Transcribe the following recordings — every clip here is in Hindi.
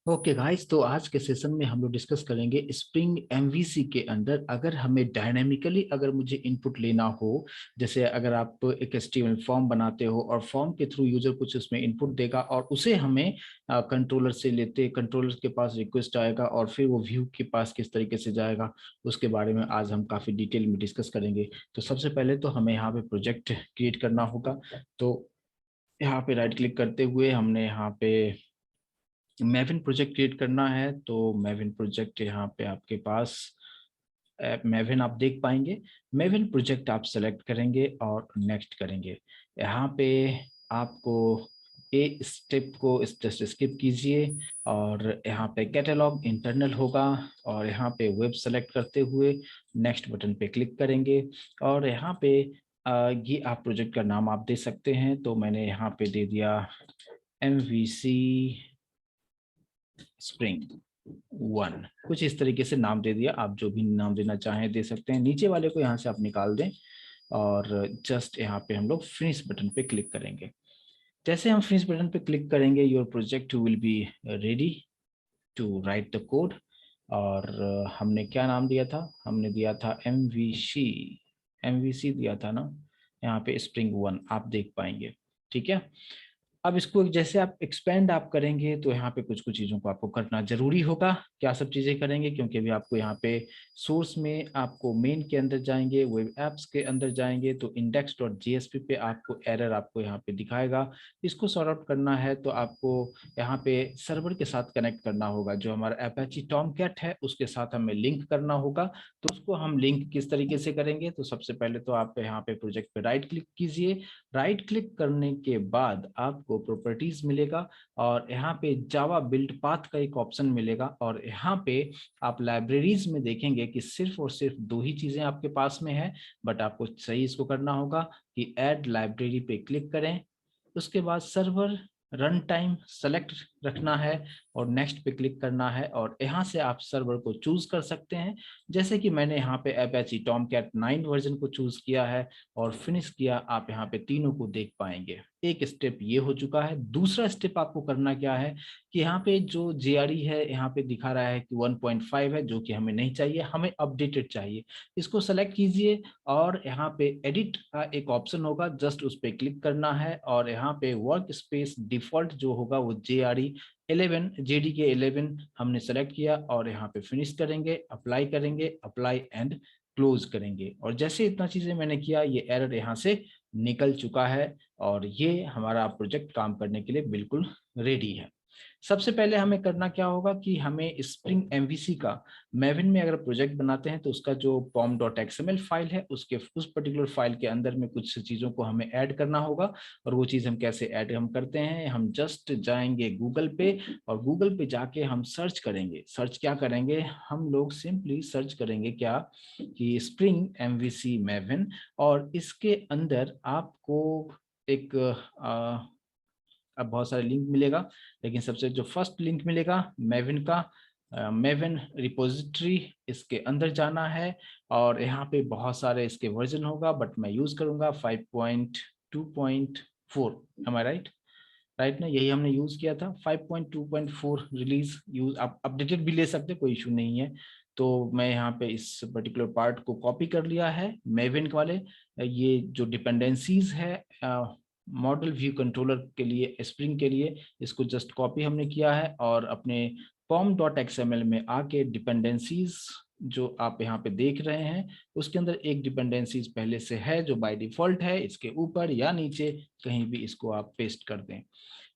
ओके गाइस, तो आज के सेशन में हम लोग डिस्कस करेंगे स्प्रिंग एमवीसी के अंदर अगर हमें डायनेमिकली अगर मुझे इनपुट लेना हो। जैसे अगर आप एक एचटीएमएल फॉर्म बनाते हो और फॉर्म के थ्रू यूजर कुछ उसमें इनपुट देगा और उसे हमें कंट्रोलर से लेते, कंट्रोलर के पास रिक्वेस्ट आएगा और फिर वो व्यू के पास किस तरीके से जाएगा, उसके बारे में आज हम काफी डिटेल में डिस्कस करेंगे। तो सबसे पहले तो हमें यहाँ पे प्रोजेक्ट क्रिएट करना होगा। तो यहाँ पे राइट क्लिक करते हुए हमने यहाँ पे मैविन प्रोजेक्ट क्रिएट करना है। तो मैविन प्रोजेक्ट यहाँ पे आपके पास मैविन आप देख पाएंगे। मैविन प्रोजेक्ट आप सेलेक्ट करेंगे और नेक्स्ट करेंगे। यहाँ पे आपको ए स्टेप को जस्ट स्किप कीजिए और यहाँ पे कैटलॉग इंटरनल होगा और यहाँ पे वेब सेलेक्ट करते हुए नेक्स्ट बटन पे क्लिक करेंगे। और यहाँ पे ये आप प्रोजेक्ट का नाम आप दे सकते हैं। तो मैंने यहाँ पे दे दिया MVC स्प्रिंग 1, कुछ इस तरीके से नाम दे दिया। आप जो भी नाम देना चाहें दे सकते हैं। नीचे वाले को यहाँ से आप निकाल दें और जस्ट यहाँ पे हम लोग फिनिश बटन पे क्लिक करेंगे। जैसे हम फिनिश बटन पे क्लिक करेंगे, your project will be ready to write the code. और हमने क्या नाम दिया था? हमने दिया था एमवीसी दिया था ना। यहाँ पे स्प्रिंग 1 आप देख पाएंगे। ठीक है। अब इसको जैसे आप एक्सपेंड आप करेंगे तो यहाँ पे कुछ कुछ चीज़ों को आपको करना जरूरी होगा। क्या सब चीज़ें करेंगे? क्योंकि अभी आपको यहाँ पे सोर्स में आपको मेन के अंदर जाएंगे, वेब एप्स के अंदर जाएंगे तो index.jsp पे आपको एरर आपको यहाँ पे दिखाएगा। इसको सॉर्ट आउट करना है तो आपको यहाँ पे सर्वर के साथ कनेक्ट करना होगा। जो हमारा अपाची टॉमकैट है उसके साथ हमें लिंक करना होगा। तो उसको हम लिंक किस तरीके से करेंगे? तो सबसे पहले तो आप यहाँ पे प्रोजेक्ट पे राइट क्लिक कीजिए। राइट क्लिक करने के बाद आपको प्रॉपर्टीज मिलेगा और यहाँ पे जावा बिल्ड पाथ का एक ऑप्शन मिलेगा और यहाँ पे आप लाइब्रेरीज में देखेंगे कि सिर्फ और सिर्फ दो ही चीजें आपके पास में है। बट आपको सही इसको करना होगा कि ऐड लाइब्रेरी पे क्लिक करें। उसके बाद सर्वर रन टाइम सेलेक्ट रखना है और नेक्स्ट पे क्लिक करना है और यहाँ से आप सर्वर को चूज कर सकते हैं। जैसे कि मैंने यहाँ पे अपाची टॉमकैट 9 वर्जन को चूज किया है और फिनिश किया। आप यहाँ पे तीनों को देख पाएंगे। एक स्टेप ये हो चुका है। दूसरा स्टेप आपको करना क्या है कि यहाँ पे जो JRE है यहाँ पे दिखा रहा है कि 1.5 है, जो कि हमें नहीं चाहिए, हमें अपडेटेड चाहिए। इसको सेलेक्ट कीजिए और यहाँ पे एडिट का एक ऑप्शन होगा, जस्ट उस पर क्लिक करना है और यहाँ पे वर्क स्पेस डिफॉल्ट जो होगा वो JRE 11 JDK 11 हमने सेलेक्ट किया और यहाँ पे फिनिश करेंगे, अप्लाई करेंगे, अप्लाई एंड क्लोज करेंगे। और जैसे इतना चीजें मैंने किया, ये एरर यहाँ से निकल चुका है और ये हमारा प्रोजेक्ट काम करने के लिए बिल्कुल रेडी है। सबसे पहले हमें करना क्या होगा कि हमें स्प्रिंग एमवीसी का मैविन में अगर प्रोजेक्ट बनाते हैं तो उसका जो pom.xml फाइल है उसके उस पर्टिकुलर फाइल के अंदर में कुछ चीजों को हमें ऐड करना होगा। और वो चीज हम कैसे ऐड हम करते हैं? हम जस्ट जाएंगे गूगल पे और गूगल पे जाके हम सर्च करेंगे। सर्च क्या करेंगे? हम लोग सिंपली सर्च करेंगे क्या कि स्प्रिंग एमवीसी मैविन और इसके अंदर आपको एक अब बहुत सारे लिंक मिलेगा, लेकिन सबसे जो फर्स्ट लिंक मिलेगा मैविन का, मैविन रिपोजिटरी, इसके अंदर जाना है और यहाँ पे बहुत सारे इसके वर्जन होगा बट मैं यूज करूंगा 5.2.4। am I right? राइट ना, यही हमने यूज किया था 5.2.4 रिलीज। यूज आप अपडेटेड भी ले सकते, कोई इशू नहीं है। तो मैं यहाँ पे इस पर्टिकुलर पार्ट को कॉपी कर लिया है मेविन वाले। ये जो डिपेंडेंसीज है मॉडल व्यू कंट्रोलर के लिए, स्प्रिंग के लिए, इसको जस्ट कॉपी हमने किया है और अपने pom.xml में आके डिपेंडेंसीज जो आप यहाँ पे देख रहे हैं उसके अंदर एक डिपेंडेंसीज पहले से है जो बाय डिफॉल्ट है। इसके ऊपर या नीचे कहीं भी इसको आप पेस्ट कर दें।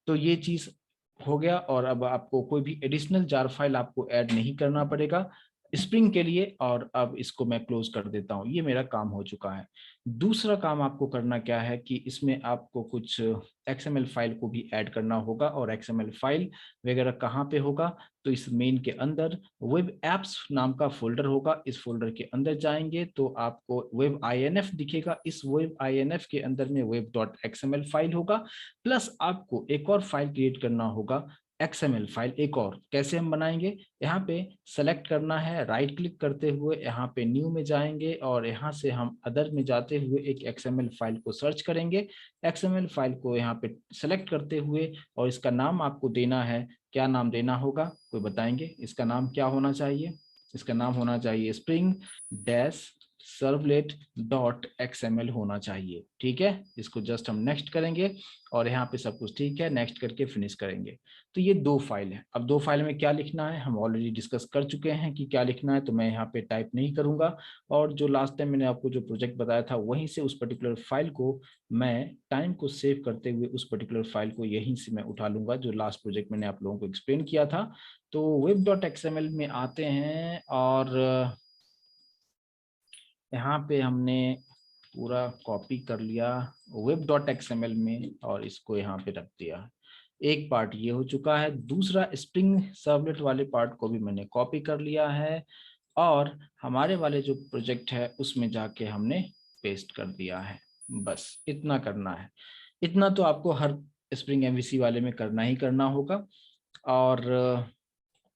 तो ये चीज हो गया और अब आपको कोई भी एडिशनल जार फाइल आपको ऐड नहीं करना पड़ेगा स्प्रिंग के लिए। और अब इसको मैं क्लोज कर देता हूं, ये मेरा काम हो चुका है। दूसरा काम आपको करना क्या है कि इसमें आपको कुछ XML फाइल को भी ऐड करना होगा। और XML फाइल वगैरह कहाँ पे होगा? तो इस मेन के अंदर वेब एप्स नाम का फोल्डर होगा। इस फोल्डर के अंदर जाएंगे तो आपको वेब INF दिखेगा। इस वेब INF के अंदर में web.xml फाइल होगा। प्लस आपको एक और फाइल क्रिएट करना होगा XML फाइल एक और कैसे हम बनाएंगे, यहाँ पे सेलेक्ट करना है, राइट क्लिक करते हुए यहाँ पे न्यू में जाएंगे और यहाँ से हम अदर में जाते हुए एक XML फाइल को सर्च करेंगे। XML फाइल को यहाँ पे सेलेक्ट करते हुए और इसका नाम आपको देना है, क्या नाम देना होगा, कोई बताएंगे इसका नाम क्या होना चाहिए? इसका नाम होना चाहिए spring dash servlet dot XML होना चाहिए। ठीक है, इसको जस्ट हम नेक्स्ट करेंगे और यहाँ पे सब कुछ ठीक है, नेक्स्ट करके फिनिश करेंगे। तो ये दो फाइल है। अब दो फाइल में क्या लिखना है हम ऑलरेडी डिस्कस कर चुके हैं कि क्या लिखना है, तो मैं यहाँ पे टाइप नहीं करूंगा। और जो लास्ट टाइम मैंने आपको जो प्रोजेक्ट बताया था वहीं से उस पर्टिकुलर फाइल को मैं टाइम को सेव करते हुए उस पर्टिकुलर फाइल को यहीं से मैं उठा लूंगा, जो लास्ट प्रोजेक्ट मैंने आप लोगों को एक्सप्लेन किया था। तो web.xml में आते हैं और यहाँ पे हमने पूरा कॉपी कर लिया web.xml में और इसको यहाँ पे रख दिया। एक पार्ट ये हो चुका है, दूसरा स्प्रिंग सर्वलेट वाले पार्ट को भी मैंने कॉपी कर लिया है और हमारे वाले जो प्रोजेक्ट है उसमें जाके हमने पेस्ट कर दिया है। बस इतना करना है। इतना तो आपको हर स्प्रिंग एमवीसी वाले में करना ही करना होगा। और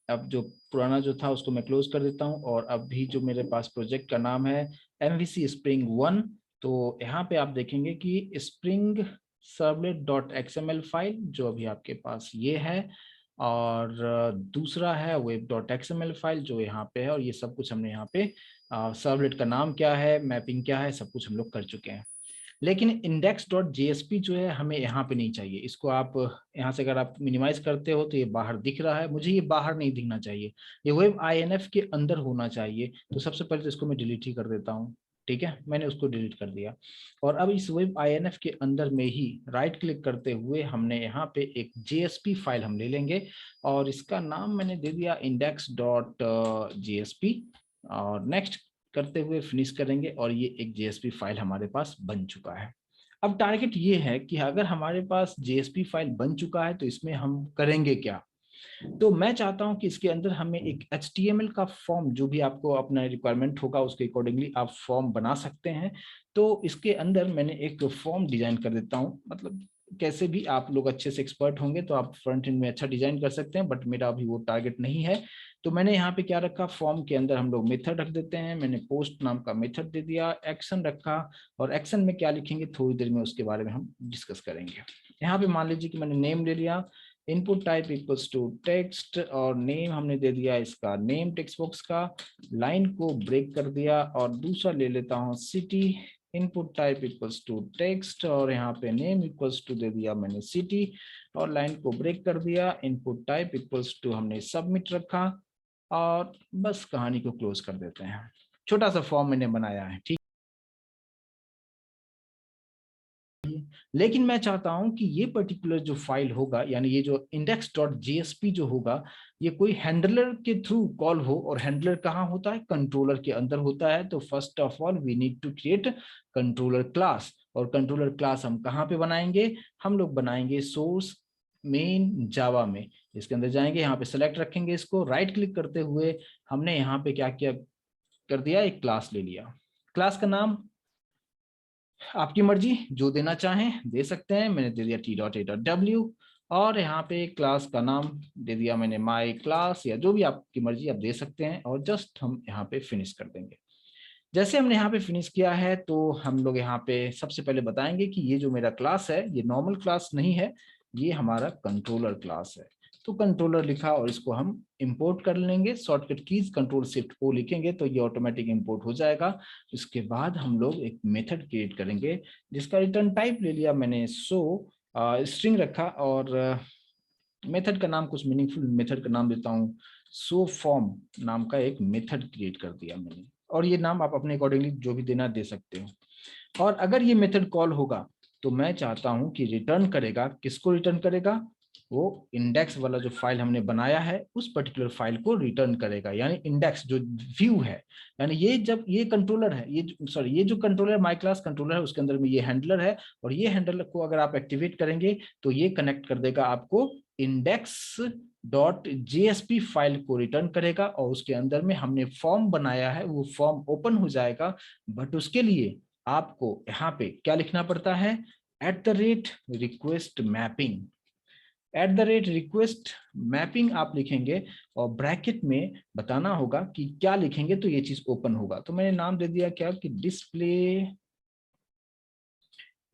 अब जो पुराना जो था उसको मैं क्लोज कर देता हूँ और अभी जो मेरे पास प्रोजेक्ट का नाम है MVC स्प्रिंग 1, तो यहाँ पे आप देखेंगे कि spring servlet dot XML file जो अभी आपके पास ये है और दूसरा है वेब डॉट XML फाइल जो यहाँ पे है। और ये सब कुछ हमने यहाँ पे सर्वलेट का नाम क्या है, मैपिंग क्या है, सब कुछ हम लोग कर चुके हैं। लेकिन index.jsp जो है हमें यहाँ पे नहीं चाहिए। इसको आप यहाँ से अगर आप मिनिमाइज करते हो तो ये बाहर दिख रहा है, मुझे ये बाहर नहीं दिखना चाहिए, ये वेब INF के अंदर होना चाहिए। तो सबसे पहले तो इसको मैं डिलीट ही कर देता हूँ। ठीक है, मैंने उसको डिलीट कर दिया और अब इस वेब INF के अंदर में ही राइट क्लिक करते हुए हमने यहाँ पे एक JSP फाइल हम ले लेंगे और इसका नाम मैंने दे दिया index.jsp और नेक्स्ट करते हुए फिनिश करेंगे और ये एक JSP फाइल हमारे पास बन चुका है। अब टारगेट ये है कि अगर हमारे पास JSP फाइल बन चुका है तो इसमें हम करेंगे क्या। तो मैं चाहता हूं कि इसके अंदर हमें एक HTML का फॉर्म, जो भी आपको अपना रिक्वायरमेंट होगा उसके अकॉर्डिंगली आप फॉर्म बना सकते हैं। तो इसके अंदर मैंने एक फॉर्म डिजाइन कर देता हूं, मतलब कैसे भी आप लोग अच्छे से एक्सपर्ट होंगे तो आप फ्रंट एंड में अच्छा डिजाइन कर सकते हैं, बट मेरा अभी वो टारगेट नहीं है। तो मैंने यहाँ पे क्या रखा, फॉर्म के अंदर हम लोग मेथड रख देते हैं। मैंने पोस्ट नाम का मेथड दे दिया, एक्शन रखा और एक्शन में क्या लिखेंगे थोड़ी देर में उसके बारे में हम डिस्कस करेंगे। यहाँ पे मान लीजिए कि मैंने नेम ले लिया, input type equals to text और नेम हमने दे दिया इसका नेम टेक्स्ट बॉक्स का, लाइन को ब्रेक कर दिया और दूसरा ले लेता हूँ city, input type equals to text और यहाँ पे नेम इक्वल्स टू दे दिया मैंने सिटी और लाइन को ब्रेक कर दिया, इनपुट टाइप इक्वल्स टू हमने सबमिट रखा और बस कहानी को क्लोज कर देते हैं। छोटा सा फॉर्म मैंने बनाया है, ठीक। लेकिन मैं चाहता हूं कि ये पर्टिकुलर जो फाइल होगा, यानी ये जो index.jsp जो होगा, ये कोई हैंडलर के थ्रू कॉल हो। और हैंडलर कहाँ होता है, कंट्रोलर के अंदर होता है। तो first of all we need to create controller class. और कंट्रोलर क्लास हम कहाँ पे बनाएंगे, हम लोग बनाएंगे सोर्स मेन जावा में। इसके अंदर जाएंगे, यहाँ पे सेलेक्ट रखेंगे, इसको राइट क्लिक करते हुए हमने यहाँ पे क्या किया कर दिया, एक क्लास ले लिया। क्लास का नाम आपकी मर्जी, जो देना चाहें दे सकते हैं। मैंने दे दिया t.a.w और यहाँ पे क्लास का नाम दे दिया मैंने माई क्लास, या जो भी आपकी मर्जी आप दे सकते हैं। और जस्ट हम यहाँ पे फिनिश कर देंगे। जैसे हमने यहाँ पे फिनिश किया है तो हम लोग यहाँ पे सबसे पहले बताएंगे कि ये जो मेरा क्लास है ये नॉर्मल क्लास नहीं है, ये हमारा कंट्रोलर क्लास है। तो कंट्रोलर लिखा और इसको हम इंपोर्ट कर लेंगे। शॉर्टकट कीज कंट्रोल शिफ्ट ओ लिखेंगे तो ये ऑटोमेटिक इंपोर्ट हो जाएगा। इसके बाद हम लोग एक मेथड क्रिएट करेंगे जिसका रिटर्न टाइप ले लिया मैंने सो स्ट्रिंग रखा और मेथड का नाम कुछ मीनिंगफुल मेथड का नाम देता हूँ, सो फॉर्म नाम का एक मेथड क्रिएट कर दिया मैंने। और ये नाम आप अपने अकॉर्डिंगली जो भी देना दे सकते हो। और अगर ये मेथड कॉल होगा तो मैं चाहता हूं कि रिटर्न करेगा, किसको रिटर्न करेगा, वो इंडेक्स वाला जो फाइल हमने बनाया है उस पर्टिकुलर फाइल को रिटर्न करेगा। यानी इंडेक्स जो व्यू है, यानी ये जब ये कंट्रोलर है, ये सॉरी ये जो कंट्रोलर माई क्लास कंट्रोलर है उसके अंदर में ये हैंडलर है और ये हैंडलर को अगर आप एक्टिवेट करेंगे तो ये कनेक्ट कर देगा आपको index.jsp फाइल को रिटर्न करेगा और उसके अंदर में हमने फॉर्म बनाया है वो फॉर्म ओपन हो जाएगा। बट उसके लिए आपको यहाँ पे क्या लिखना पड़ता है, @request mapping। @request मैपिंग आप लिखेंगे और ब्रैकेट में बताना होगा कि क्या लिखेंगे तो ये चीज ओपन होगा। तो मैंने नाम दे दिया क्या कि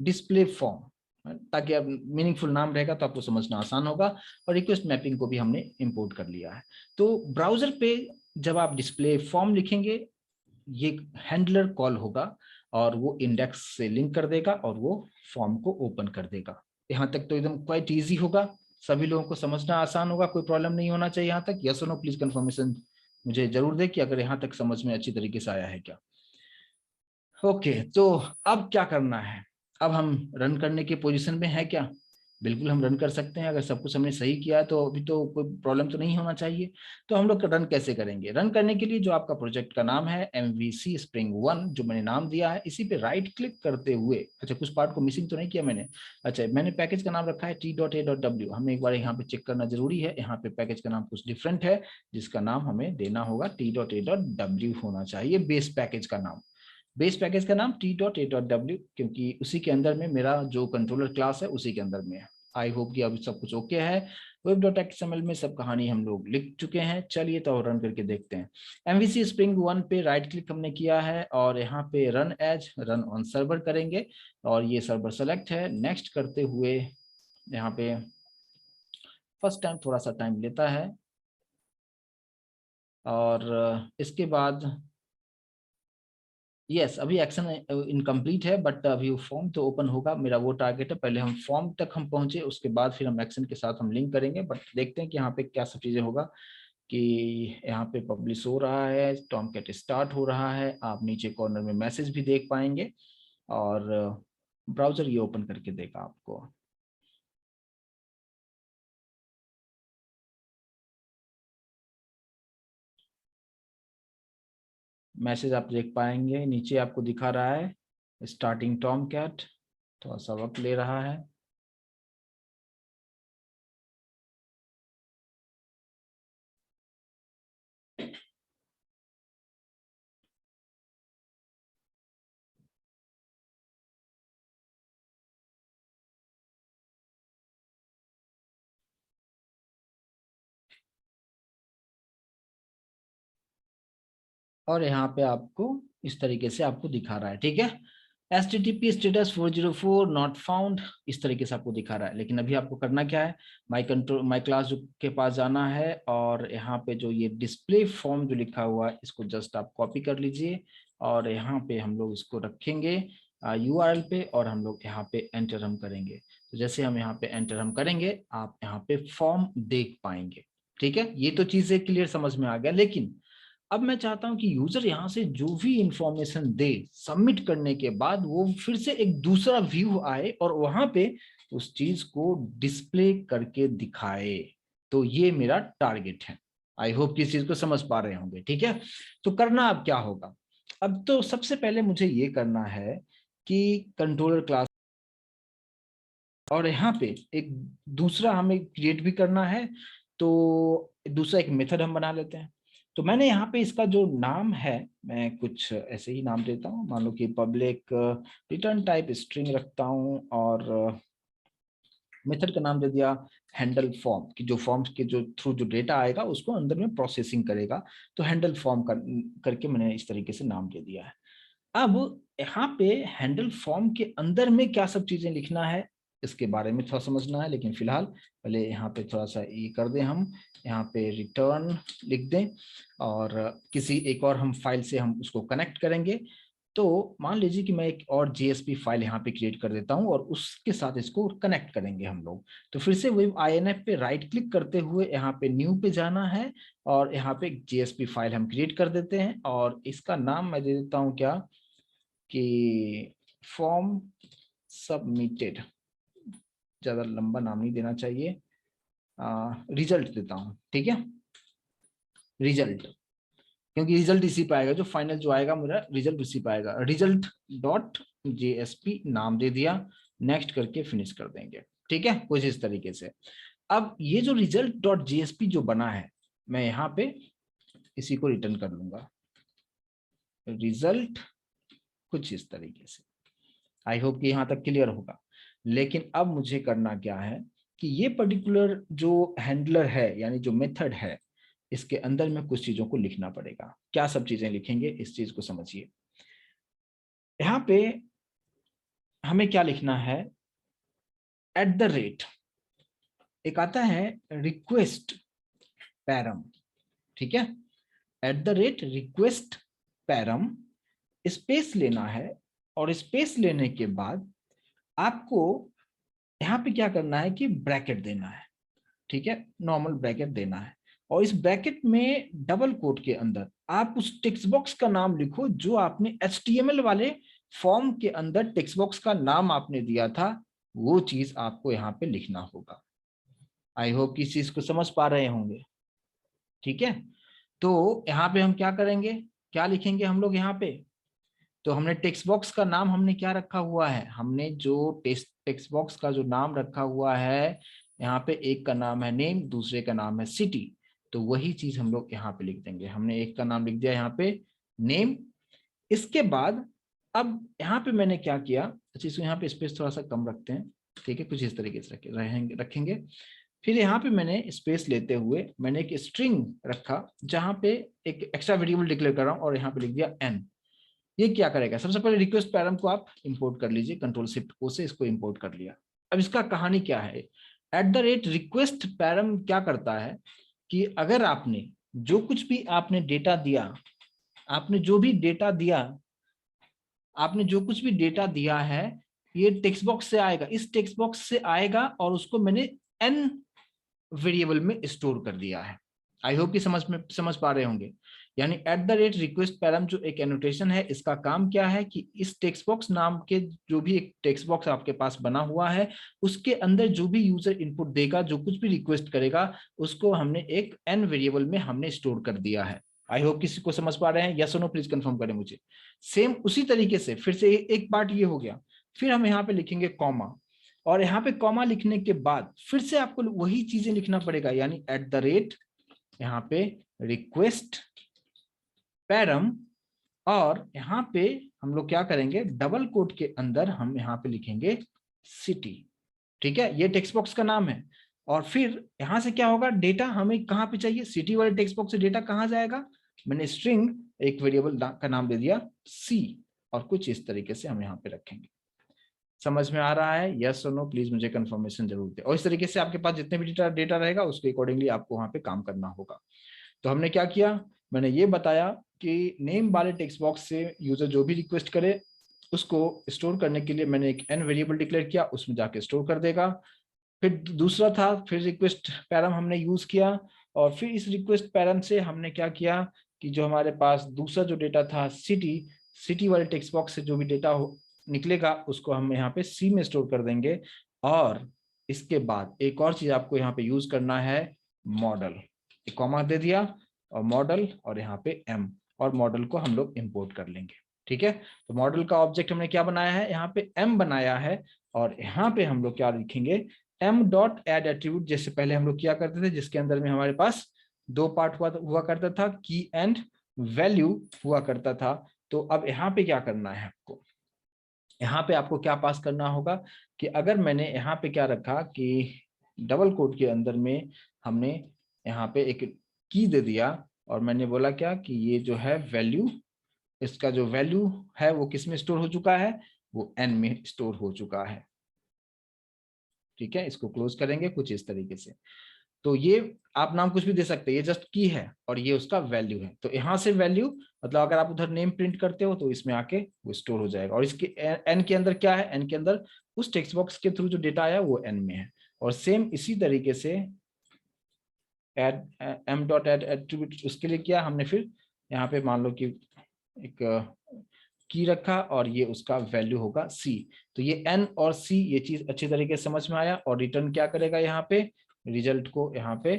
डिस्प्ले फॉर्म, ताकि अब मीनिंगफुल नाम रहेगा तो आपको समझना आसान होगा। और रिक्वेस्ट मैपिंग को भी हमने इंपोर्ट कर लिया है। तो ब्राउजर पे जब आप डिस्प्ले फॉर्म लिखेंगे, ये हैंडलर कॉल होगा और वो इंडेक्स से लिंक कर देगा और वो फॉर्म को ओपन कर देगा। यहाँ तक तो एकदम क्वाइट इजी होगा, सभी लोगों को समझना आसान होगा, कोई प्रॉब्लम नहीं होना चाहिए यहाँ तक। यस और नो प्लीज कंफर्मेशन मुझे जरूर दे कि अगर यहाँ तक समझ में अच्छी तरीके से आया है क्या। ओके, तो अब क्या करना है? अब हम रन करने की पोजीशन में है क्या? बिल्कुल हम रन कर सकते हैं, अगर सब कुछ हमने सही किया है तो अभी तो कोई प्रॉब्लम तो नहीं होना चाहिए। तो हम लोग रन कैसे करेंगे? रन करने के लिए जो आपका प्रोजेक्ट का नाम है MVC Spring 1 जो मैंने नाम दिया है, इसी पे राइट क्लिक करते हुए, अच्छा कुछ पार्ट को मिसिंग तो नहीं किया मैंने, अच्छा मैंने पैकेज का नाम रखा है t.a.w। हमें एक बार यहाँ पे चेक करना जरूरी है, यहाँ पे पैकेज का नाम कुछ डिफरेंट है, जिसका नाम हमें देना होगा t.a.w होना चाहिए, बेस पैकेज का नाम। बेस पैकेज का नाम t.a.w, क्योंकि उसी के अंदर में मेरा जो कंट्रोलर क्लास है उसी के अंदर में है। आई होप कि अब सब कुछ ओके है। web.xml में सब कहानी हम लोग लिख चुके हैं। चलिए तो रन करके देखते हैं। MVC Spring 1 पे राइट क्लिक हमने किया है और यहाँ पे run as run on server करेंगे और ये सर्वर सेलेक्ट है। नेक्स्ट करते हुए यहाँ पे फर्स्ट टाइम थोड़ा सा टाइम लेता है और इसके बाद यस अभी एक्शन इनकम्प्लीट है, बट अभी फॉर्म तो ओपन होगा। मेरा वो टारगेट है, पहले हम फॉर्म तक हम पहुंचे, उसके बाद फिर हम एक्शन के साथ हम लिंक करेंगे। बट देखते हैं कि यहाँ पे क्या सब चीजें होगा। कि यहाँ पे पब्लिश हो रहा है, टॉमकैट स्टार्ट हो रहा है, आप नीचे कॉर्नर में मैसेज भी देख पाएंगे और ब्राउजर ये ओपन करके देगा आपको। मैसेज आप देख पाएंगे, नीचे आपको दिखा रहा है स्टार्टिंग टॉमकैट, थोड़ा सा वक्त ले रहा है। और यहाँ पे आपको इस तरीके से आपको दिखा रहा है, ठीक है। HTTP स्टेटस 404 नॉट फाउंड, इस तरीके से आपको दिखा रहा है। लेकिन अभी आपको करना क्या है, माई क्लास के पास जाना है और यहाँ पे जो ये डिस्प्ले फॉर्म जो लिखा हुआ है इसको जस्ट आप कॉपी कर लीजिए और यहाँ पे हम लोग इसको रखेंगे URL पे और हम लोग यहाँ पे एंटर हम करेंगे। तो जैसे हम यहाँ पे एंटर हम करेंगे, आप यहाँ पे फॉर्म देख पाएंगे, ठीक है। ये तो चीजें क्लियर समझ में आ गया। लेकिन अब मैं चाहता हूं कि यूजर यहां से जो भी इंफॉर्मेशन दे, सबमिट करने के बाद वो फिर से एक दूसरा व्यू आए और वहां पे उस चीज को डिस्प्ले करके दिखाए। तो ये मेरा टारगेट है। आई होप कि इस चीज को समझ पा रहे होंगे, ठीक है। तो करना अब क्या होगा? अब तो सबसे पहले मुझे ये करना है कि कंट्रोलर क्लास और यहाँ पे एक दूसरा हमें क्रिएट भी करना है। तो दूसरा एक मेथड हम बना लेते हैं। तो मैंने यहाँ पे इसका जो नाम है, मैं कुछ ऐसे ही नाम देता हूँ, मान लो कि पब्लिक रिटर्न टाइप स्ट्रिंग रखता हूँ और मेथड का नाम दे दिया हैंडल फॉर्म, कि जो फॉर्म के जो थ्रू जो डेटा आएगा उसको अंदर में प्रोसेसिंग करेगा। तो हैंडल फॉर्म करके मैंने इस तरीके से नाम दे दिया है। अब यहाँ पे हैंडल फॉर्म के अंदर में क्या सब चीजें लिखना है इसके बारे में थोड़ा समझना है। लेकिन फिलहाल पहले यहाँ पे थोड़ा सा ये कर दें, हम यहाँ पे रिटर्न लिख दें और किसी एक और हम फाइल से हम उसको कनेक्ट करेंगे। तो मान लीजिए कि मैं एक और JSP फाइल यहाँ पे क्रिएट कर देता हूँ और उसके साथ इसको कनेक्ट करेंगे हम लोग। तो फिर से वही INF पे राइट क्लिक करते हुए यहाँ पे न्यू पे जाना है और यहाँ पे JSP फाइल हम क्रिएट कर देते हैं और इसका नाम मैं दे देता हूँ क्या कि फॉर्म सबमिटेड, ज्यादा लंबा नाम नहीं देना चाहिए, रिजल्ट देता हूं, ठीक है। रिजल्ट, क्योंकि रिजल्ट इसी पे आएगा, जो फाइनल जो आएगा मेरा रिजल्ट उसी पे आएगा। रिजल्ट डॉट JSP नाम दे दिया, नेक्स्ट करके फिनिश कर देंगे, ठीक है, कुछ इस तरीके से। अब ये जो रिजल्ट डॉट JSP जो बना है, मैं यहाँ पे इसी को रिटर्न कर लूंगा, रिजल्ट कुछ इस तरीके से। आई होप कि यहाँ तक क्लियर होगा। लेकिन अब मुझे करना क्या है कि ये पर्टिकुलर जो हैंडलर है यानी जो मेथड है, इसके अंदर में कुछ चीजों को लिखना पड़ेगा। क्या सब चीजें लिखेंगे इस चीज को समझिए। यहाँ पे हमें क्या लिखना है, एट द रेट, एक आता है रिक्वेस्ट पैरम, ठीक है, eight the rate request param, space लेना है, और स्पेस लेने के बाद आपको यहाँ पे क्या करना है कि ब्रैकेट देना है, ठीक है, नॉर्मल ब्रैकेट देना है, और इस ब्रैकेट में डबल कोट के अंदर आप उस टेक्स्ट बॉक्स का नाम लिखो जो आपने HTML वाले फॉर्म के अंदर टेक्स्ट बॉक्स का नाम आपने दिया था, वो चीज आपको यहाँ पे लिखना होगा। आई होप कि इस चीज को समझ पा रहे होंगे, ठीक है। तो यहाँ पे हम क्या करेंगे, क्या लिखेंगे हम लोग यहाँ पे, तो हमने टेक्स्ट बॉक्स का नाम हमने क्या रखा हुआ है, हमने जो टेक्स्ट बॉक्स का जो नाम रखा हुआ है, यहाँ पे एक का नाम है नेम, दूसरे का नाम है सिटी, तो वही चीज हम लोग यहाँ पे लिख देंगे। हमने एक का नाम लिख दिया यहाँ पे नेम। इसके बाद अब यहाँ पे मैंने क्या किया, अच्छा इसको यहाँ पे स्पेस थोड़ा सा कम रखते हैं, ठीक है, कुछ इस तरीके से रखेंगे। फिर यहाँ पे मैंने स्पेस लेते हुए मैंने एक स्ट्रिंग रखा जहाँ पे एक एक्स्ट्रा वेरिएबल डिक्लेयर कर रहा हूँ, और यहाँ पे लिख दिया एन। ये क्या करेगा, सबसे पहले रिक्वेस्ट पैरम को आप इंपोर्ट कर लीजिए, कंट्रोल शिफ्ट ओ से इसको इंपोर्ट कर लिया। अब इसका कहानी क्या है, eight the rate request param क्या करता है कि अगर आपने जो कुछ भी आपने डेटा दिया, आपने जो भी डेटा दिया, आपने जो कुछ भी डेटा दिया है, ये टेक्स्ट बॉक्स से आएगा, इस टेक्स्ट बॉक्स से आएगा, और उसको मैंने एन वेरिएबल में स्टोर कर दिया है। आई होप कि समझ पा रहे होंगे। यानी eight the rate request param जो एक एनोटेशन है, इसका काम क्या है कि इस टेक्स्ट बॉक्स नाम के जो भी एक टेक्स्ट बॉक्स आपके पास बना हुआ है, उसके अंदर जो भी यूजर इनपुट देगा, जो कुछ भी रिक्वेस्ट करेगा, उसको हमने एक एन वेरिएबल में हमने स्टोर कर दिया है। आई होप किसी को समझ पा रहे हैं, यस और नो प्लीज कंफर्म करें मुझे। सेम उसी तरीके से फिर से एक पार्ट ये हो गया, फिर हम यहाँ पे लिखेंगे कॉमा, और यहाँ पे कॉमा लिखने के बाद फिर से आपको वही चीजें लिखना पड़ेगा, यानी एट द रेट यहाँ पे रिक्वेस्ट पैरम, और यहाँ पे हम लोग क्या करेंगे, डबल कोट के अंदर हम यहाँ पे लिखेंगे सिटी, ठीक है, ये टेक्स्ट बॉक्स का नाम है। और फिर यहाँ से क्या होगा, डेटा हमें कहाँ पे चाहिए, सिटी वाले टेक्स्ट बॉक्स से डेटा कहाँ जाएगा, मैंने स्ट्रिंग एक वेरिएबल का नाम दे दिया सी, और कुछ इस तरीके से हम यहाँ पे रखेंगे। समझ में आ रहा है, यस और नो प्लीज मुझे कंफर्मेशन जरूर दे। और इस तरीके से आपके पास जितने भी डेटा रहेगा उसके अकॉर्डिंगली आपको वहां पे काम करना होगा। तो हमने क्या किया, मैंने ये बताया कि नेम वाले टेक्स्ट बॉक्स से यूजर जो भी रिक्वेस्ट करे उसको स्टोर करने के लिए मैंने एक एन वेरिएबल डिक्लेयर किया, उसमें जाके स्टोर कर देगा। फिर दूसरा था, फिर रिक्वेस्ट पैरम हमने यूज किया, और फिर इस रिक्वेस्ट पैरम से हमने क्या किया कि जो हमारे पास दूसरा जो डेटा था सिटी वाले टेक्स्ट बॉक्स से जो भी डेटा निकलेगा उसको हम यहाँ पे सी में स्टोर कर देंगे। और इसके बाद एक और चीज आपको यहाँ पे यूज करना है, मॉडल, एक कॉमा दे दिया, और मॉडल, और यहाँ पे एम, और मॉडल को हम लोग इंपोर्ट कर लेंगे, ठीक है। तो मॉडल का ऑब्जेक्ट हमने क्या बनाया है, यहाँ पे एम बनाया है, और यहाँ पे हम लोग क्या लिखेंगे, एम डॉट एड एट्रीब्यूट, जैसे पहले हम लोग किया करते थे, जिसके अंदर में हमारे पास दो पार्ट हुआ करता था, की एंड वैल्यू हुआ करता था। तो अब यहाँ पे क्या करना है आपको, यहाँ पे आपको क्या पास करना होगा कि अगर मैंने यहाँ पे क्या रखा कि डबल कोट के अंदर में हमने यहाँ पे एक की दे दिया, और मैंने बोला क्या कि ये जो है वैल्यू, इसका जो वैल्यू है वो किस में स्टोर हो चुका है, वो एन में स्टोर हो चुका है, ठीक है। इसको क्लोज करेंगे कुछ इस तरीके से। तो ये आप नाम कुछ भी दे सकते हैं, ये जस्ट की है और ये उसका वैल्यू है। तो यहाँ से वैल्यू मतलब अगर आप उधर नेम प्रिंट करते हो तो इसमें आके वो स्टोर हो जाएगा, और इसके एन के अंदर क्या है, एन के अंदर उस टेक्स्ट बॉक्स के थ्रू जो डेटा आया वो एन में है। और सेम इसी तरीके से add M dot add attribute, उसके लिए किया हमने, फिर यहाँ पे मान लो कि एक की रखा और ये उसका वैल्यू होगा सी। तो ये एन और सी, ये चीज अच्छी तरीके से समझ में आया। और रिटर्न क्या करेगा, यहाँ पे रिजल्ट को यहाँ पे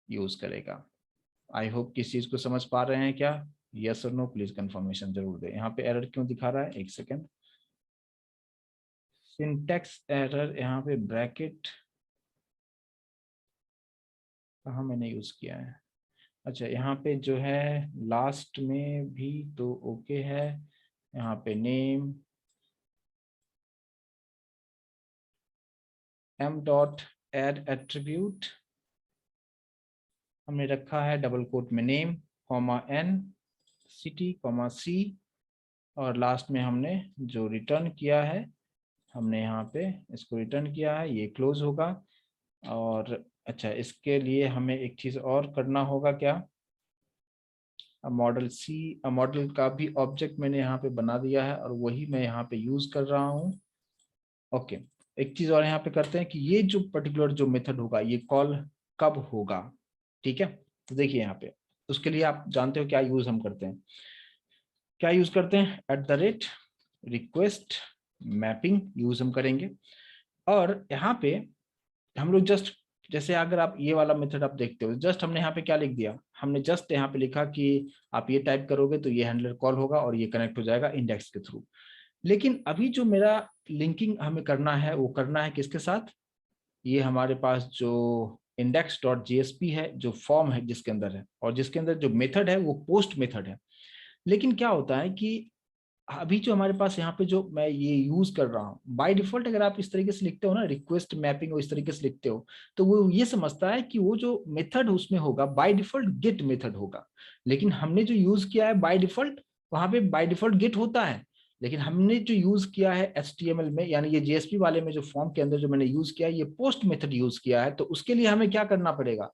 यूज करेगा। आई होप किस चीज को समझ पा रहे हैं क्या, यस और नो प्लीज कंफर्मेशन जरूर दे। यहाँ पे एरर क्यों दिखा रहा है, एक सेकेंड, सिंटेक्स एरर, यहाँ पे ब्रैकेट कहाँ मैंने यूज किया है, अच्छा यहाँ पे जो है लास्ट में भी तो ओके है, यहाँ पे name M dot add attribute हमने रखा है डबल कोट में name comma N city comma C और लास्ट में हमने जो रिटर्न किया है हमने यहाँ पे इसको रिटर्न किया है, ये क्लोज होगा। और अच्छा, इसके लिए हमें एक चीज और करना होगा क्या, मॉडल सी मॉडल का भी ऑब्जेक्ट मैंने यहाँ पे बना दिया है और वही मैं यहाँ पे यूज कर रहा हूँ। ओके, एक चीज और यहाँ पे करते हैं कि ये जो पर्टिकुलर जो मेथड होगा ये कॉल कब होगा, ठीक है। तो देखिए यहाँ पे उसके लिए आप जानते हो क्या यूज हम करते हैं, क्या यूज करते हैं, @ रिक्वेस्ट मैपिंग यूज हम करेंगे। और यहाँ पे हम लोग जस्ट, जैसे अगर आप ये वाला मेथड आप देखते हो, जस्ट हमने यहाँ पे क्या लिख दिया, हमने जस्ट यहाँ पे लिखा कि आप ये टाइप करोगे तो ये हैंडलर कॉल होगा और ये कनेक्ट हो जाएगा इंडेक्स के थ्रू। लेकिन अभी जो मेरा लिंकिंग हमें करना है वो करना है किसके साथ, ये हमारे पास जो index.jsp है, जो फॉर्म है जिसके अंदर है, और जिसके अंदर जो मेथड है वो पोस्ट मेथड है। लेकिन क्या होता है कि अभी जो हमारे पास यहाँ पे जो मैं ये यूज कर रहा हूँ, बाय डिफॉल्ट अगर आप इस तरीके से लिखते हो ना, रिक्वेस्ट मैपिंग और इस तरीके से लिखते हो, तो वो ये समझता है कि वो जो मेथड उसमें होगा बाय डिफॉल्ट गेट मेथड होगा। लेकिन हमने जो यूज किया है बाय डिफॉल्ट, वहां पे बाय डिफॉल्ट गेट होता है। लेकिन हमने जो यूज किया है HTML में, यानी ये JSP वाले में जो फॉर्म के अंदर जो मैंने यूज किया है, ये पोस्ट मेथड यूज किया है। तो उसके लिए हमें क्या करना पड़ेगा,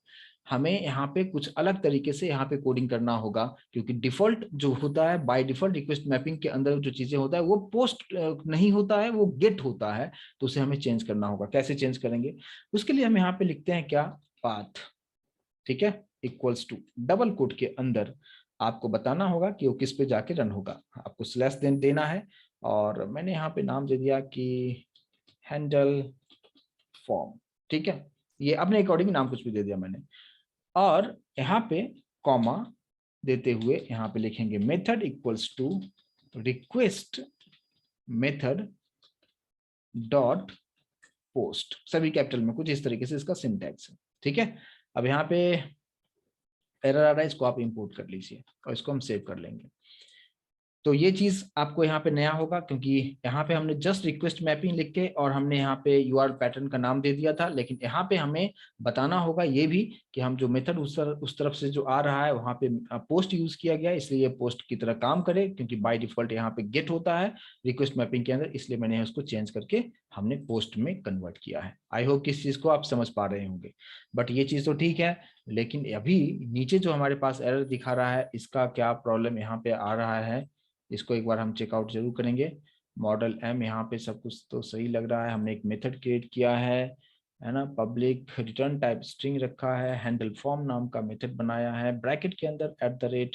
हमें यहाँ पे कुछ अलग तरीके से यहाँ पे कोडिंग करना होगा, क्योंकि डिफॉल्ट जो होता है बाय डिफॉल्ट रिक्वेस्ट मैपिंग के अंदर जो चीजें होता है वो पोस्ट नहीं होता है, वो गेट होता है। तो उसे हमें चेंज करना होगा। कैसे चेंज करेंगे, उसके लिए हम यहाँ पे लिखते हैं क्या, पाथ, ठीक है, इक्वल्स टू डबल कोट के अंदर आपको बताना होगा कि वो किस पे जाके रन होगा। आपको स्लैश देना है और मैंने यहाँ पे नाम दे दिया कि हैंडल फॉर्म, ठीक है। ये अपने अकॉर्डिंग नाम कुछ भी दे दिया मैंने। और यहाँ पे कॉमा देते हुए यहाँ पे लिखेंगे method equals to request method dot post, सभी कैपिटल में, कुछ इस तरीके से इसका सिंटैक्स है, ठीक है। अब यहाँ पे एरर आ रहा है, इसको आप इंपोर्ट कर लीजिए और इसको हम सेव कर लेंगे। तो ये चीज आपको यहाँ पे नया होगा, क्योंकि यहाँ पे हमने जस्ट रिक्वेस्ट मैपिंग लिख के और हमने यहाँ पे URL पैटर्न का नाम दे दिया था। लेकिन यहाँ पे हमें बताना होगा ये भी कि हम जो मेथड उस तरफ से जो आ रहा है वहाँ पे पोस्ट यूज किया गया, इसलिए पोस्ट की तरह काम करे, क्योंकि बाय डिफॉल्ट यहाँ पे गेट होता है रिक्वेस्ट मैपिंग के अंदर, इसलिए मैंने उसको चेंज करके हमने पोस्ट में कन्वर्ट किया है। आई होप कि इस चीज को आप समझ पा रहे होंगे। बट ये चीज तो ठीक है, लेकिन अभी नीचे जो हमारे पास एरर दिखा रहा है, इसका क्या प्रॉब्लम यहाँ पे आ रहा है, इसको एक बार हम चेकआउट जरूर करेंगे। मॉडल M यहाँ पे सब कुछ तो सही लग रहा है, हमने एक मेथड क्रिएट किया है ना, पब्लिक रिटर्न टाइप स्ट्रिंग रखा है, हैंडल फॉर्म नाम का मेथड बनाया है, ब्रैकेट के अंदर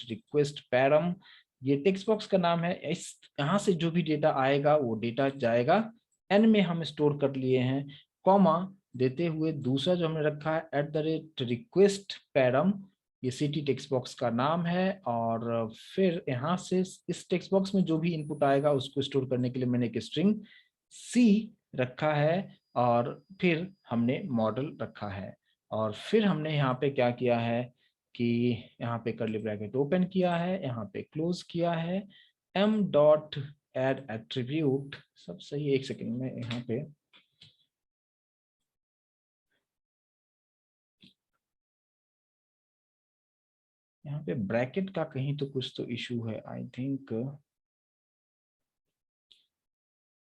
@request पैरम, ये टेक्स्ट बॉक्स का नाम है। इस यहाँ से जो भी डेटा आएगा वो डेटा जाएगा n में हम स्टोर कर लिए हैं, कॉमा देते हुए दूसरा जो हमने रखा है @request पैरम, ये सिटी टेक्स्ट बॉक्स का नाम है। और फिर यहाँ से इस टेक्स्ट बॉक्स में जो भी इनपुट आएगा उसको स्टोर करने के लिए मैंने एक स्ट्रिंग C रखा है, और फिर हमने मॉडल रखा है। और फिर हमने यहाँ पे क्या किया है कि यहाँ पे कर्ली ब्रैकेट ओपन किया है, यहाँ पे क्लोज किया है, m.add_attribute, सब सही है। एक सेकेंड में यहाँ पे ब्रैकेट का कहीं तो कुछ तो इशू है, आई थिंक।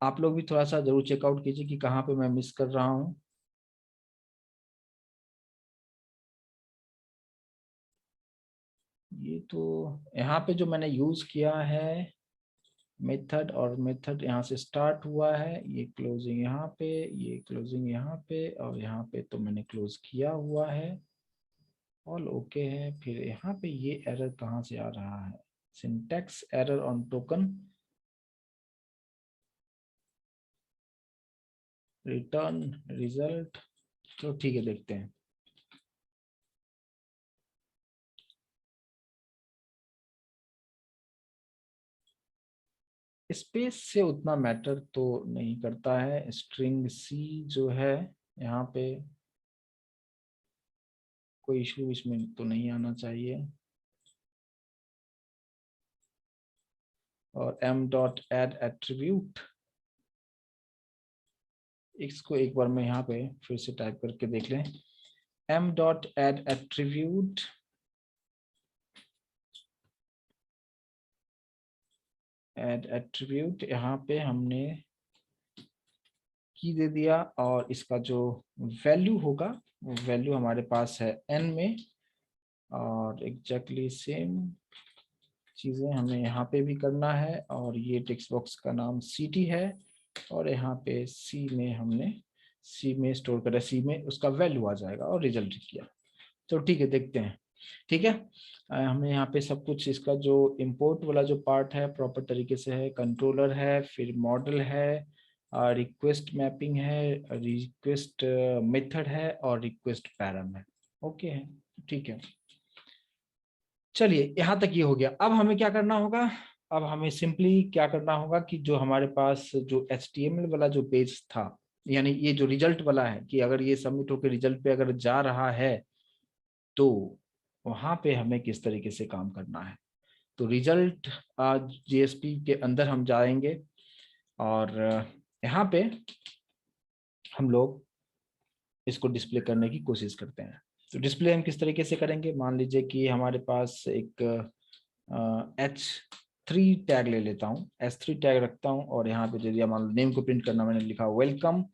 आप लोग भी थोड़ा सा जरूर चेकआउट कीजिए कि कहाँ पे मैं मिस कर रहा हूँ। ये तो यहाँ पे जो मैंने यूज किया है मेथड, और मेथड यहाँ से स्टार्ट हुआ है, ये क्लोजिंग यहाँ पे, ये क्लोजिंग यहाँ पे, और यहाँ पे तो मैंने क्लोज किया हुआ है, ऑल ओके है। फिर यहाँ पे ये एरर कहाँ से आ रहा है, syntax error on token return result, तो ठीक है देखते हैं। स्पेस से उतना मैटर तो नहीं करता है, स्ट्रिंग C जो है यहाँ पे कोई इशू इसमें तो नहीं आना चाहिए। और m.add attribute इसको एक बार मैं यहाँ पे फिर से टाइप करके देख लें, m.add attribute, एड एट्रीब्यूट, यहाँ पे हमने की दे दिया और इसका जो वैल्यू होगा वो वैल्यू हमारे पास है n में, और एग्जैक्टली सेम चीजें हमें यहाँ पे भी करना है। और ये टेक्स्ट बॉक्स का नाम ct है और यहाँ पे c में हमने c में स्टोर करा, c में उसका वैल्यू आ जाएगा और रिजल्ट किया। तो ठीक है, देखते हैं। ठीक है, हमने यहाँ पे सब कुछ, इसका जो इंपोर्ट वाला जो पार्ट है प्रॉपर तरीके से है, कंट्रोलर है, फिर मॉडल है, रिक्वेस्ट मैपिंग है, रिक्वेस्ट मेथड है और रिक्वेस्ट पैरम है। ओके है, ठीक है। चलिए यहाँ तक ये हो गया। अब हमें क्या करना होगा, अब हमें सिंपली क्या करना होगा कि जो हमारे पास जो HTML वाला जो पेज था, यानी ये जो रिजल्ट वाला है कि अगर ये सबमिट होकर रिजल्ट पे अगर जा रहा है तो वहां पे हमें किस तरीके से काम करना है। तो रिजल्ट JSP के अंदर हम जाएंगे और यहाँ पे हम लोग इसको डिस्प्ले करने की कोशिश करते हैं। तो डिस्प्ले हम किस तरीके से करेंगे, मान लीजिए कि हमारे पास एक H3 टैग ले लेता हूँ, H3 टैग रखता हूँ और यहाँ पे दे दिया, मान लो नेम को प्रिंट करना, मैंने लिखा वेलकम।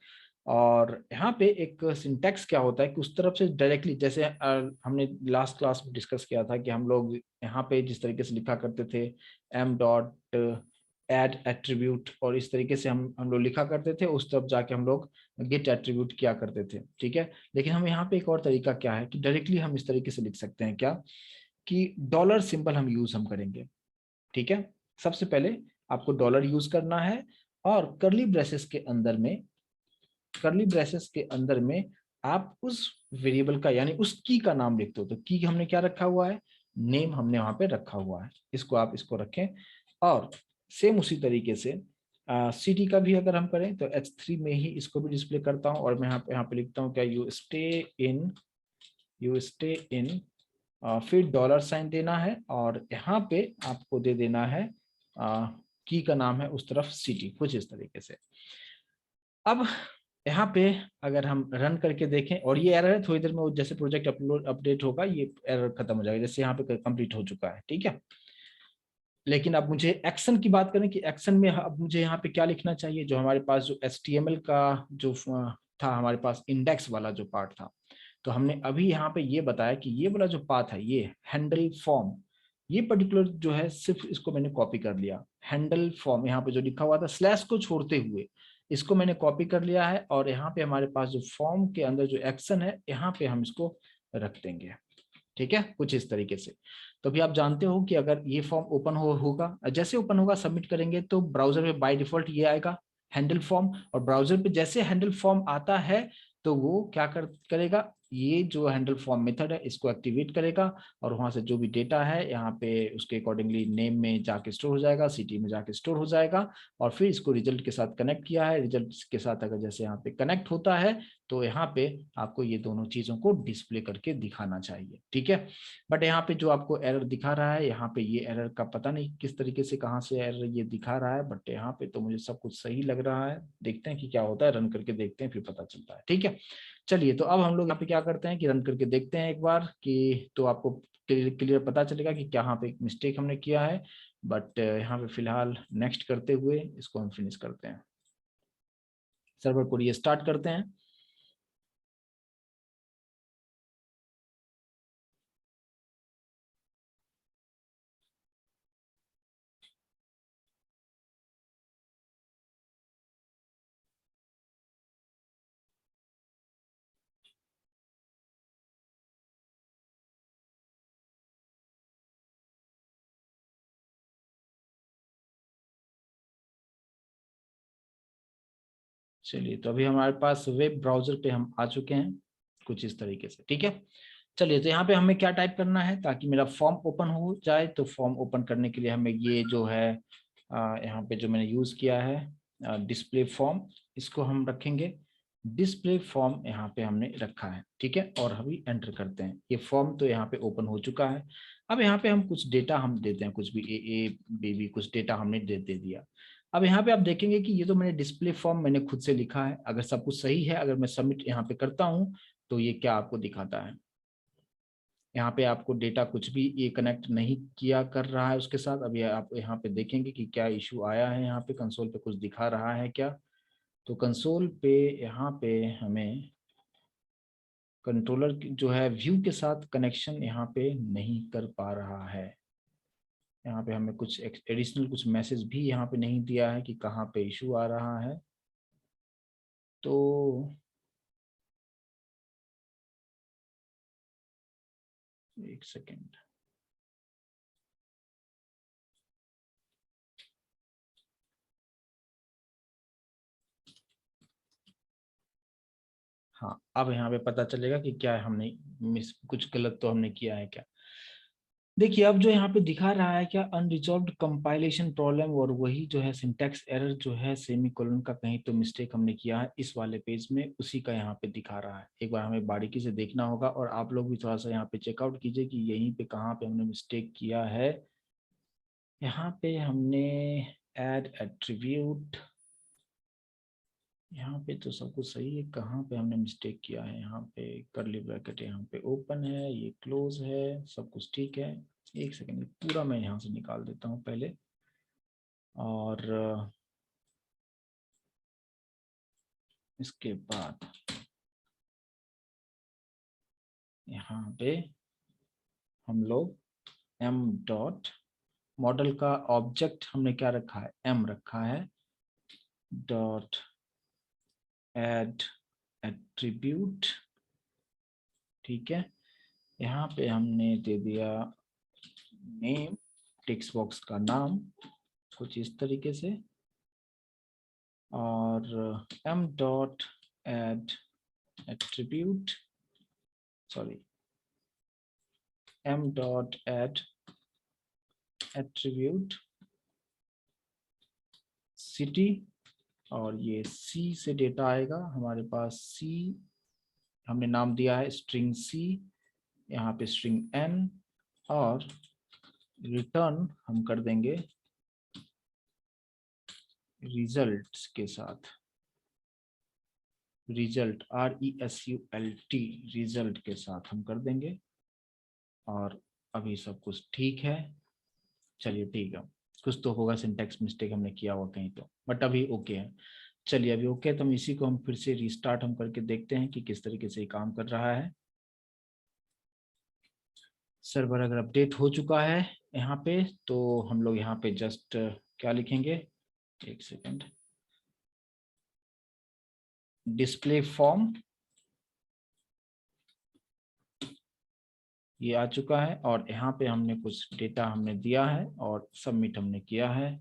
और यहाँ पे एक सिंटैक्स क्या होता है कि उस तरफ से डायरेक्टली, जैसे हमने लास्ट क्लास में डिस्कस किया था कि हम लोग यहाँ पे जिस तरीके से लिखा करते थे m.add एट्रीब्यूट, और इस तरीके से हम लोग लिखा करते थे, उस तरफ जाके हम लोग गेट एट्रीब्यूट किया करते थे। ठीक है, लेकिन हम यहाँ पे एक और तरीका क्या है कि डायरेक्टली हम इस तरीके से लिख सकते हैं, क्या कि डॉलर सिंबल हम करेंगे। ठीक है, सबसे पहले आपको डॉलर यूज करना है और कर्ली ब्रेसेस के अंदर में, कर्ली ब्रेसेस के अंदर में आप उस वेरिएबल का यानी उस की का नाम लिखते हो। तो की हमने क्या रखा हुआ है, नेम हमने वहां पे रखा हुआ है, इसको आप इसको रखें। और सेम उसी तरीके से सिटी का भी अगर हम करें तो H3 में ही इसको भी डिस्प्ले करता हूं और मैं यहाँ पे लिखता हूँ क्या, यू स्टे इन, फिर डॉलर साइन देना है और यहाँ पे आपको दे देना है की का नाम है उस तरफ सिटी, कुछ इस तरीके से। अब यहाँ पे अगर हम रन करके देखें, और ये एरर है, थोड़ी देर में जैसे प्रोजेक्ट अपडेट होगा ये एरर खत्म हो जाएगा, जैसे यहाँ पे कंप्लीट हो चुका है। ठीक है, लेकिन अब मुझे एक्शन की बात करें कि एक्शन में अब मुझे यहाँ पे क्या लिखना चाहिए। जो हमारे पास जो HTML का जो था, हमारे पास इंडेक्स वाला जो पार्ट था, तो हमने अभी यहाँ पे ये बताया कि ये वाला जो पाथ है, ये हैंडल फॉर्म, ये पर्टिकुलर जो है सिर्फ इसको मैंने कॉपी कर लिया। हैंडल फॉर्म यहाँ पे जो लिखा हुआ था स्लैश को छोड़ते हुए, इसको मैंने कॉपी कर लिया है और यहाँ पे हमारे पास जो फॉर्म के अंदर जो एक्शन है, यहाँ पे हम इसको रख देंगे। ठीक है, कुछ इस तरीके से। तो अभी आप जानते हो कि अगर ये फॉर्म ओपन होगा, जैसे ओपन होगा सबमिट करेंगे तो ब्राउजर में बाय डिफॉल्ट ये आएगा हैंडल फॉर्म, और ब्राउजर पे जैसे हैंडल फॉर्म आता है तो वो क्या करेगा, ये जो हैंडल फॉर्म मेथड है इसको एक्टिवेट करेगा और वहां से जो भी डेटा है यहाँ पे उसके अकॉर्डिंगली नेम में जाके स्टोर हो जाएगा, सिटी में जाके स्टोर हो जाएगा, और फिर इसको रिजल्ट के साथ कनेक्ट किया है, रिजल्ट के साथ अगर जैसे यहाँ पे कनेक्ट होता है तो यहाँ पे आपको ये दोनों चीजों को डिस्प्ले करके दिखाना चाहिए। ठीक है, बट यहाँ पे जो आपको एरर दिखा रहा है, यहाँ पे ये एरर का पता नहीं किस तरीके से कहाँ से एरर ये दिखा रहा है, बट यहाँ पे तो मुझे सब कुछ सही लग रहा है। देखते हैं कि क्या होता है, रन करके देखते हैं फिर पता चलता है। ठीक है, चलिए तो अब हम लोग यहाँ पे क्या करते हैं कि रन करके देखते हैं एक बार कि, तो आपको क्लियर पता चलेगा कि क्या यहाँ पे एक मिस्टेक हमने किया है। बट यहाँ पे फिलहाल नेक्स्ट करते हुए इसको हम फिनिश करते हैं, सर्वर को रीस्टार्ट करते हैं। चलिए तो अभी हमारे पास वेब ब्राउजर पे हम आ चुके हैं कुछ इस तरीके से। ठीक है, चलिए तो यहाँ पे हमें क्या टाइप करना है ताकि मेरा फॉर्म ओपन हो जाए। तो फॉर्म ओपन करने के लिए हमें ये जो है यहाँ पे जो मैंने यूज किया है डिस्प्ले फॉर्म, इसको हम रखेंगे। डिस्प्ले फॉर्म यहाँ पे हमने रखा है। ठीक है, और अभी एंटर करते हैं, ये फॉर्म तो यहाँ पे ओपन हो चुका है। अब यहाँ पे हम कुछ डेटा हम देते हैं, कुछ भी ए बी कुछ डेटा हमने दे दिया। अब यहाँ पे आप देखेंगे कि ये तो मैंने डिस्प्ले फॉर्म मैंने खुद से लिखा है, अगर सब कुछ सही है, अगर मैं सबमिट यहाँ पे करता हूँ तो ये क्या आपको दिखाता है, यहाँ पे आपको डेटा कुछ भी ये कनेक्ट नहीं किया कर रहा है उसके साथ। अभी आप यहाँ पे देखेंगे कि क्या इशू आया है, यहाँ पे कंसोल पे कुछ दिखा रहा है क्या। तो कंसोल पे यहाँ पे हमें कंट्रोलर जो है व्यू के साथ कनेक्शन यहाँ पे नहीं कर पा रहा है। यहाँ पे हमें कुछ एडिशनल कुछ मैसेज भी यहाँ पे नहीं दिया है कि कहाँ पे इशू आ रहा है। तो एक सेकेंड, हाँ अब यहाँ पे पता चलेगा कि क्या हमने मिस कुछ गलत तो हमने किया है क्या। देखिए अब जो यहाँ पे दिखा रहा है क्या, अनरिजॉल्व्ड कंपाइलेशन प्रॉब्लम, और वही जो है सिंटैक्स एरर जो है, सेमीकोलन का कहीं तो मिस्टेक हमने किया है इस वाले पेज में, उसी का यहाँ पे दिखा रहा है। एक बार हमें बारीकी से देखना होगा और आप लोग भी थोड़ा सा यहाँ पे चेकआउट कीजिए कि यहीं पे कहाँ पे हमने मिस्टेक किया है। यहाँ पे हमने ऐड एट्रीब्यूट, यहाँ पे तो सब कुछ सही है, कहाँ पे हमने मिस्टेक किया है। यहाँ पे कर्ली ब्रैकेट यहाँ पे ओपन है, ये क्लोज है, सब कुछ ठीक है। एक सेकेंड, पूरा मैं यहाँ से निकाल देता हूँ पहले, और इसके बाद यहाँ पे हम लोग m डॉट मॉडल का ऑब्जेक्ट हमने क्या रखा है, m रखा है, डॉट एड एट्रीब्यूट, ठीक है। यहाँ पे हमने दे दिया नेम, टेक्स्ट बॉक्स का नाम कुछ इस तरीके से, और m dot add attribute, sorry m dot add attribute city, और ये C से डेटा आएगा हमारे पास। C हमने नाम दिया है स्ट्रिंग C, यहाँ पे स्ट्रिंग N, और रिटर्न हम कर देंगे रिजल्ट्स के साथ, रिजल्ट RESULT, रिजल्ट के साथ हम कर देंगे। और अभी सब कुछ ठीक है, चलिए ठीक है, कुछ तो होगा सिंटैक्स मिस्टेक हमने किया हुआ कहीं तो, बट अभी ओके है। चलिए अभी ओके, तो हम इसी को हम फिर से रिस्टार्ट हम करके देखते हैं कि किस तरीके से ये काम कर रहा है। सर्वर अगर अपडेट हो चुका है यहाँ पे, तो हम लोग यहाँ पे जस्ट क्या लिखेंगे, एक सेकंड, डिस्प्ले फॉर्म, ये आ चुका है, और यहाँ पे हमने कुछ डेटा हमने दिया है और सबमिट हमने किया है,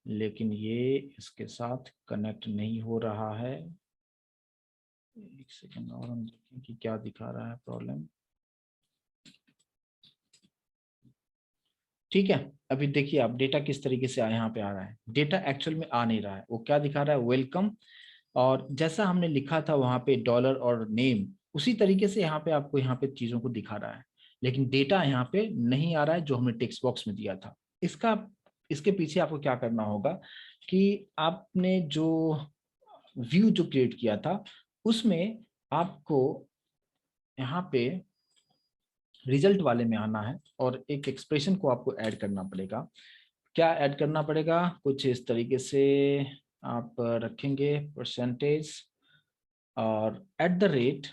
लेकिन ये इसके साथ कनेक्ट नहीं हो रहा है। एक सेकंड और हम देखें कि क्या दिखा रहा है प्रॉब्लम। ठीक है, अभी देखिए आप डेटा किस तरीके से यहाँ पे आ रहा है, डेटा एक्चुअल में आ नहीं रहा है, वो क्या दिखा रहा है, वेलकम, और जैसा हमने लिखा था वहां पे डॉलर और नेम, उसी तरीके से यहाँ पे आपको यहाँ पे चीजों को दिखा रहा है, लेकिन डेटा यहाँ पे नहीं आ रहा है जो हमने टेक्स्ट बॉक्स में दिया था। इसका इसके पीछे आपको क्या करना होगा कि आपने जो व्यू जो क्रिएट किया था उसमें आपको यहाँ पे रिजल्ट वाले में आना है, और एक एक्सप्रेशन को आपको ऐड करना पड़ेगा। क्या ऐड करना पड़ेगा, कुछ इस तरीके से आप रखेंगे परसेंटेज और एट द रेट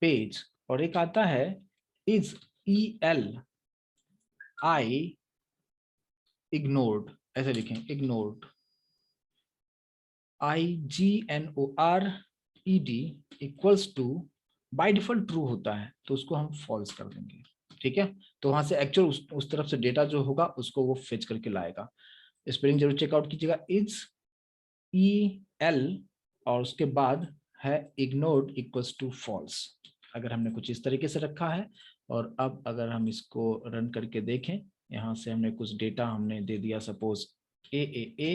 पेज, और एक आता है इज ELI इग्नोर्ड, ऐसे लिखें ignored, IGNORED equals to, by default true होता है तो उसको हम फॉल्स कर देंगे, ठीक है। तो वहां से एक्चुअल उस तरफ से डेटा जो होगा उसको वो फेच करके लाएगा। स्पेलिंग जरूर चेकआउट कीजिएगा, इज EL और उसके बाद है इग्नोर्ड इक्वल्स टू फॉल्स, अगर हमने कुछ इस तरीके से रखा है। और अब अगर हम इसको रन करके देखें, यहाँ से हमने कुछ डेटा हमने दे दिया, सपोज AAA,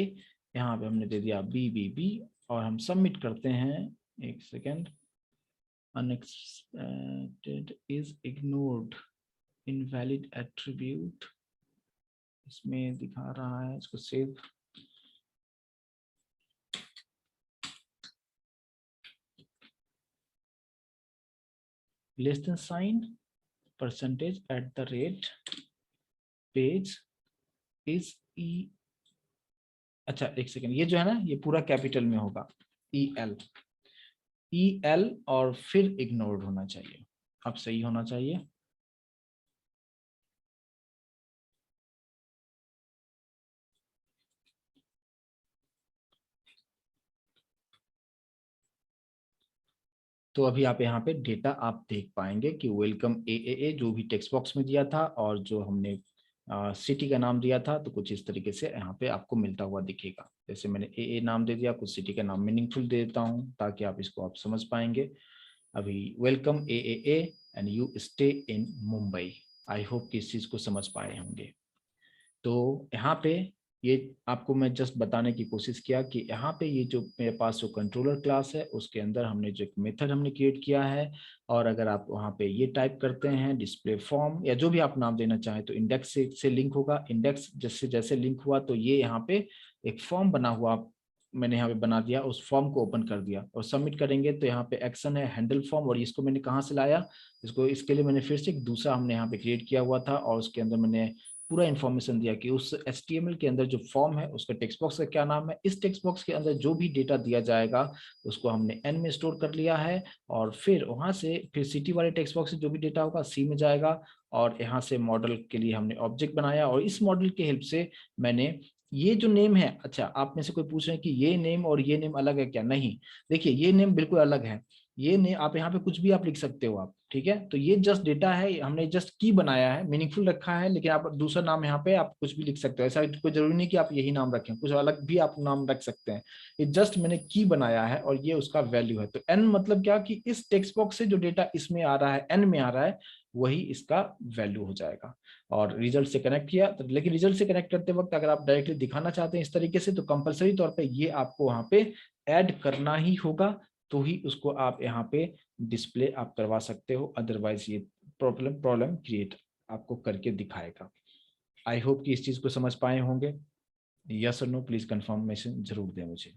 यहाँ पे हमने दे दिया BBB, और हम सबमिट करते हैं, एक second, unexpected is ignored, invalid attribute इसमें दिखा रहा है, इसको save less than sign percentage at the rate page is ई, अच्छा एक सेकेंड, ये जो है ना ये पूरा कैपिटल में होगा, ई एल और फिर इग्नोर्ड होना चाहिए, अब सही होना चाहिए। तो अभी आप यहाँ पे डेटा आप देख पाएंगे कि वेलकम ए जो भी टेक्स्ट बॉक्स में दिया था और जो हमने सिटी का नाम दिया था, तो कुछ इस तरीके से यहाँ पे आपको मिलता हुआ दिखेगा। जैसे मैंने ए नाम दे दिया, कुछ सिटी का नाम मीनिंगफुल दे देता हूँ ताकि आप इसको आप समझ पाएंगे। अभी welcome A and you stay in Mumbai. I hope कि इस चीज को समझ पाए होंगे। तो यहाँ पे ये आपको मैं जस्ट बताने की कोशिश किया कि यहाँ पे ये जो मेरे पास जो कंट्रोलर क्लास है उसके अंदर हमने जो एक मेथड हमने क्रिएट किया है, और अगर आप वहाँ पे ये टाइप करते हैं डिस्प्ले फॉर्म या जो भी आप नाम देना चाहें, तो इंडेक्स से लिंक होगा। इंडेक्स जैसे जैसे लिंक हुआ तो ये यहाँ पे एक फॉर्म बना हुआ मैंने यहाँ पे बना दिया, उस फॉर्म को ओपन कर दिया और सबमिट करेंगे। तो यहाँ पे एक्शन है हैंडल फॉर्म, और इसको मैंने कहाँ से लाया, इसको इसके लिए मैंने फिर से एक दूसरा हमने यहाँ पे क्रिएट किया हुआ था, और उसके अंदर मैंने पूरा इन्फॉर्मेशन दिया कि उस HTML के अंदर जो फॉर्म है उसका टेक्स्ट बॉक्स का क्या नाम है। इस टेक्स्ट बॉक्स के अंदर जो भी डेटा दिया जाएगा उसको हमने n में स्टोर कर लिया है, और फिर वहां से फिर सिटी वाले टेक्स्ट बॉक्स से जो भी डेटा होगा C में जाएगा। और यहाँ से मॉडल के लिए हमने ऑब्जेक्ट बनाया, और इस मॉडल के हेल्प से मैंने ये जो नेम है, अच्छा आप में से कोई पूछ रहे हैं कि ये नेम और ये नेम अलग है क्या, नहीं, देखिए ये नेम बिल्कुल अलग है। ये नहीं, आप यहाँ पे कुछ भी आप लिख सकते हो आप, ठीक है। तो ये जस्ट डेटा है, हमने जस्ट की बनाया है, मीनिंगफुल रखा है, लेकिन आप दूसरा नाम यहाँ पे आप कुछ भी लिख सकते हो। ऐसा कोई जरूरी नहीं कि आप यही नाम रखें, कुछ अलग भी आप नाम रख सकते हैं। ये जस्ट मैंने की बनाया है और ये उसका वैल्यू है। तो एन मतलब क्या कि इस टेक्स्ट बॉक्स से जो डेटा इसमें आ रहा है, एन में आ रहा है, वही इसका वैल्यू हो जाएगा। और रिजल्ट से कनेक्ट किया तो, लेकिन रिजल्ट से कनेक्ट करते वक्त अगर आप डायरेक्टली दिखाना चाहते हैं इस तरीके से, तो कंपलसरी तौर पे ये आपको वहां पे ऐड करना ही होगा, तो ही उसको आप यहाँ पे डिस्प्ले आप करवा सकते हो। अदरवाइज ये प्रॉब्लम क्रिएट आपको करके दिखाएगा। आई होप कि इस चीज को समझ पाए होंगे। यस और नो प्लीज कंफर्मेशन जरूर दें मुझे।